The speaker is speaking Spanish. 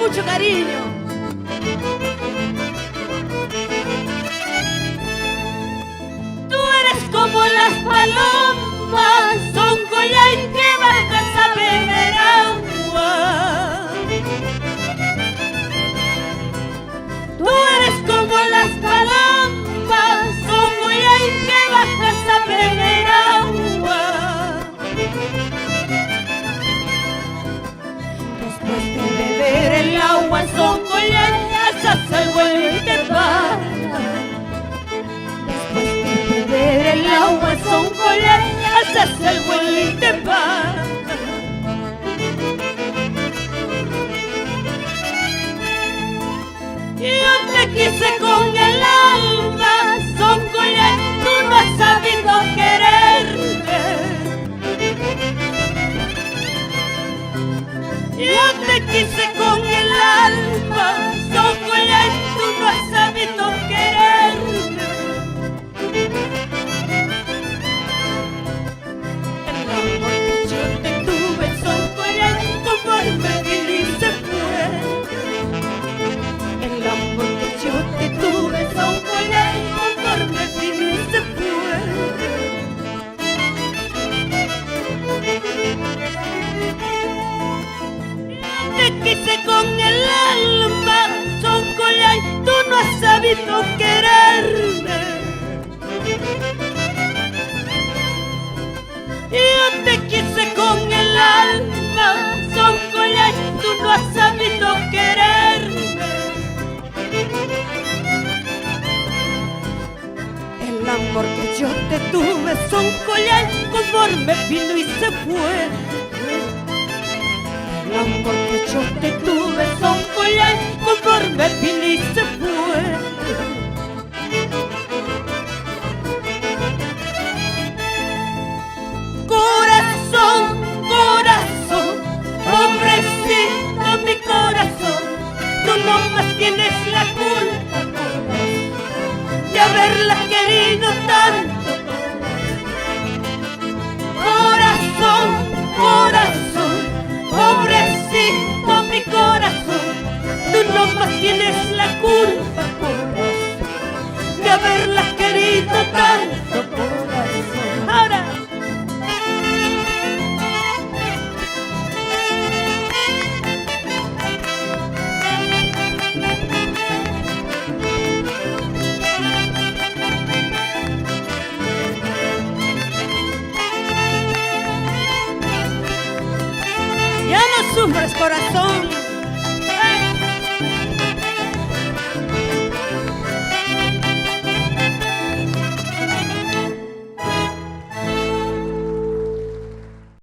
mucho cariño. Tú eres como las palomas, son collar que bajas a beber agua. Tú eres como las palomas, son collar que bajas a beber agua. Después de beber el agua son collar, alzas el vuelo y te vas. Después de beber el agua son collar, alzas el vuelo y te vas. Yo te quise con el alma, son collar, tú no has sabido quererme. Yo te quise con el alma, son collar, tú no has sabido quererme. El amor que yo te tuve, son collar, conforme vino y se fue. El amor que yo te tuve, son collar, conforme vino y se fue. Te quise con el alma, son collar, tú no has sabido quererme. Yo te quise con el alma, son collar, tú no has sabido quererme. El amor que yo te tuve, son collar, conforme vino y se fue. El amor que yo te tuve, son collar, conforme vino y se fue. Corazón, corazón, pobrecito mi corazón, tú nomás tienes la culpa, corazón, de haberla querido tanto. Corazón, corazón, pobrecito mi corazón, tú nomás tienes la culpa, corazón, de haberla querido tanto, corazón. Ahora. Ya no sufres, corazón.